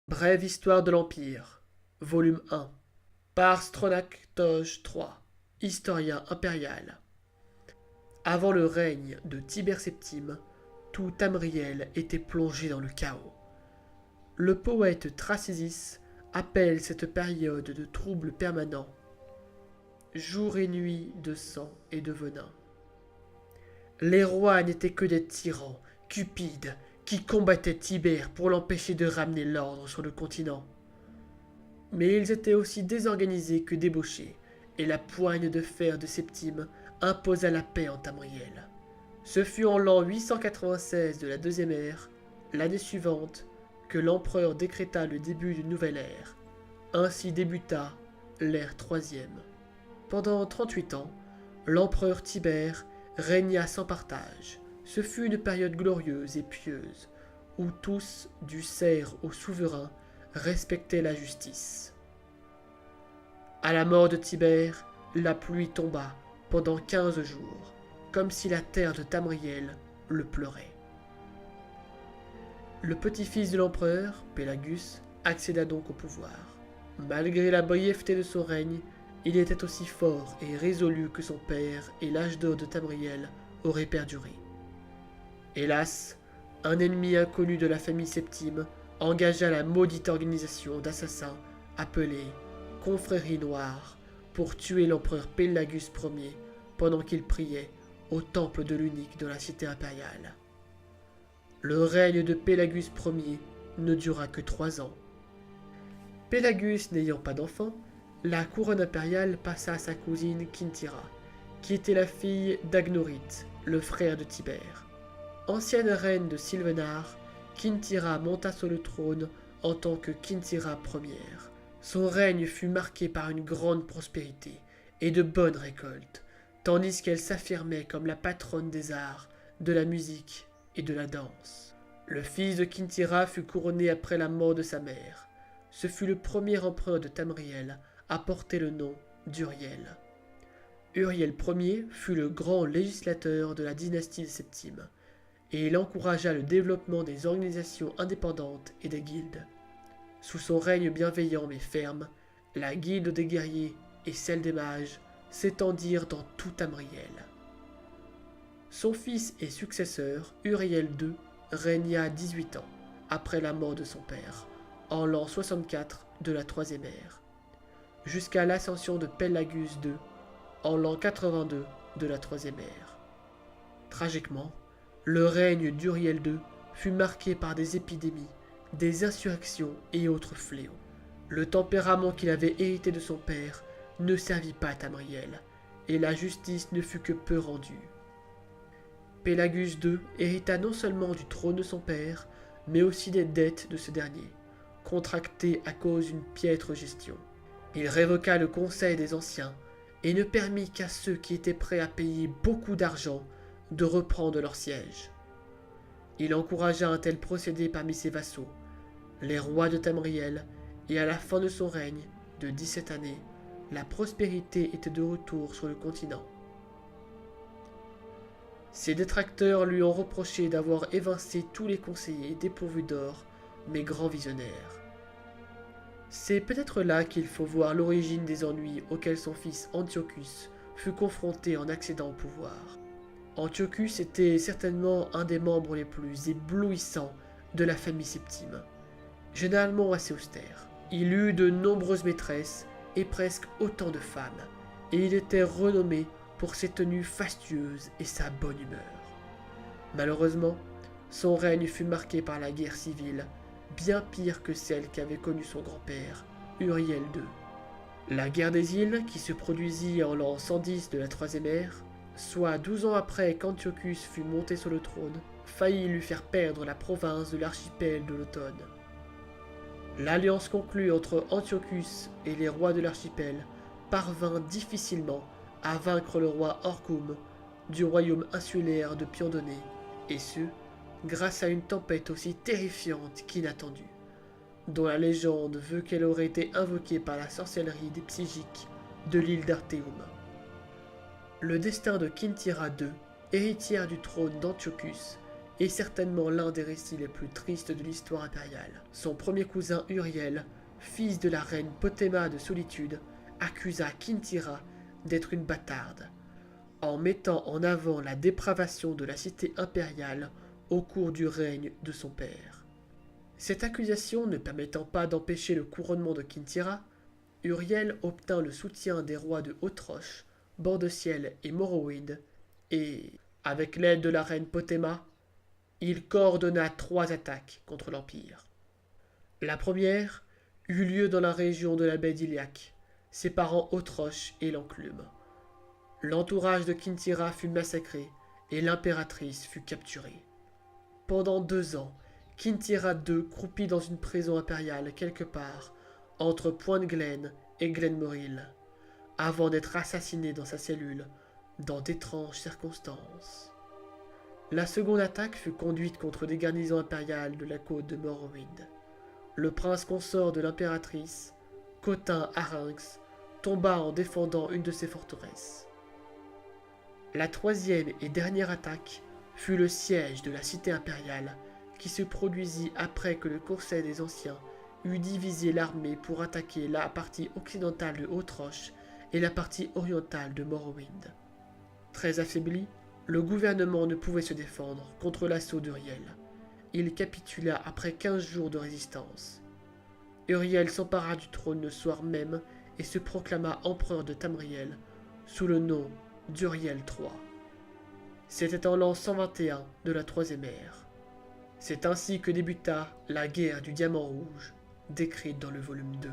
Brève histoire de l'Empire, volume 1, par Stronach Toj III, historien impérial. Avant le règne de Tibère Septime, tout Tamriel était plongé dans le chaos. Le poète Thrasysis appelle cette période de troubles permanents, jour et nuit de sang et de venin. Les rois n'étaient que des tyrans, cupides, qui combattaient Tibère pour l'empêcher de ramener l'ordre sur le continent. Mais ils étaient aussi désorganisés que débauchés, et la poigne de fer de Septime imposa la paix en Tamriel. Ce fut en l'an 896 de la deuxième ère, l'année suivante, que l'empereur décréta le début d'une nouvelle ère. Ainsi débuta l'ère troisième. Pendant 38 ans, l'empereur Tibère régna sans partage. Ce fut une période glorieuse et pieuse, où tous, du serf au souverain, respectaient la justice. À la mort de Tibère, la pluie tomba pendant 15 jours, comme si la terre de Tamriel le pleurait. Le petit-fils de l'empereur, Pélagus, accéda donc au pouvoir. Malgré la brièveté de son règne, il était aussi fort et résolu que son père, et l'âge d'or de Tamriel auraient perduré. Hélas, un ennemi inconnu de la famille Septime engagea la maudite organisation d'assassins appelée Confrérie Noire pour tuer l'empereur Pélagus Ier pendant qu'il priait au temple de l'unique de la cité impériale. Le règne de Pélagus Ier ne dura que 3 ans. Pélagus n'ayant pas d'enfant, la couronne impériale passa à sa cousine Kintyra, qui était la fille d'Agnorite, le frère de Tibère. Ancienne reine de Sylvenar, Kintyra monta sur le trône en tant que Kintyra Ière. Son règne fut marqué par une grande prospérité et de bonnes récoltes, tandis qu'elle s'affirmait comme la patronne des arts, de la musique et de la danse. Le fils de Kintyra fut couronné après la mort de sa mère. Ce fut le premier empereur de Tamriel à porter le nom d'Uriel. Uriel Ier fut le grand législateur de la dynastie Septime, et il encouragea le développement des organisations indépendantes et des guildes. Sous son règne bienveillant mais ferme, la guilde des guerriers et celle des mages s'étendirent dans tout Tamriel. Son fils et successeur, Uriel II, régna 18 ans, après la mort de son père, en l'an 64 de la troisième ère, jusqu'à l'ascension de Pélagus II, en l'an 82 de la troisième ère. Tragiquement, le règne d'Uriel II fut marqué par des épidémies, des insurrections et autres fléaux. Le tempérament qu'il avait hérité de son père ne servit pas à Tamriel, et la justice ne fut que peu rendue. Pélagus II hérita non seulement du trône de son père, mais aussi des dettes de ce dernier, contractées à cause d'une piètre gestion. Il révoqua le conseil des anciens et ne permit qu'à ceux qui étaient prêts à payer beaucoup d'argent de reprendre leur siège. Il encouragea un tel procédé parmi ses vassaux, les rois de Tamriel, et à la fin de son règne, de 17 années, la prospérité était de retour sur le continent. Ses détracteurs lui ont reproché d'avoir évincé tous les conseillers dépourvus d'or, mais grands visionnaires. C'est peut-être là qu'il faut voir l'origine des ennuis auxquels son fils Antiochus fut confronté en accédant au pouvoir. Antiochus était certainement un des membres les plus éblouissants de la famille Septime, généralement assez austère. Il eut de nombreuses maîtresses et presque autant de femmes, et il était renommé pour ses tenues fastueuses et sa bonne humeur. Malheureusement, son règne fut marqué par la guerre civile, bien pire que celle qu'avait connue son grand-père, Uriel II. La guerre des îles, qui se produisit en l'an 110 de la troisième ère, soit 12 ans après qu'Antiochus fut monté sur le trône, faillit lui faire perdre la province de l'archipel de l'Automne. L'alliance conclue entre Antiochus et les rois de l'archipel parvint difficilement à vaincre le roi Orcum du royaume insulaire de Piondoné, et ce, grâce à une tempête aussi terrifiante qu'inattendue, dont la légende veut qu'elle aurait été invoquée par la sorcellerie des psychiques de l'île d'Artéum. Le destin de Kintyra II, héritière du trône d'Antiochus, est certainement l'un des récits les plus tristes de l'histoire impériale. Son premier cousin Uriel, fils de la reine Potema de Solitude, accusa Kintyra d'être une bâtarde, en mettant en avant la dépravation de la cité impériale au cours du règne de son père. Cette accusation ne permettant pas d'empêcher le couronnement de Kintyra, Uriel obtint le soutien des rois de Haute-Roche, Bord-de-Ciel et Morrowind, et, avec l'aide de la reine Potema, il coordonna 3 attaques contre l'Empire. La première eut lieu dans la région de la baie d'Iliac, séparant Haute-Roche et l'Enclume. L'entourage de Kintyra fut massacré et l'impératrice fut capturée. Pendant 2 ans, Kintyra II croupit dans une prison impériale quelque part entre Pointe-Glen et Glenmoril, avant d'être assassinée dans sa cellule dans d'étranges circonstances. La seconde attaque fut conduite contre des garnisons impériales de la côte de Morrowind. Le prince consort de l'impératrice, Cotin Arynx, tomba en défendant une de ses forteresses. La troisième et dernière attaque fut le siège de la cité impériale qui se produisit après que le Conseil des Anciens eut divisé l'armée pour attaquer la partie occidentale de Haute-Roche et la partie orientale de Morrowind. Très affaibli, le gouvernement ne pouvait se défendre contre l'assaut d'Uriel. Il capitula après 15 jours de résistance. Uriel s'empara du trône le soir même et se proclama empereur de Tamriel sous le nom d'Uriel III. C'était en l'an 121 de la Troisième Ère. C'est ainsi que débuta la guerre du Diamant Rouge, décrite dans le volume 2.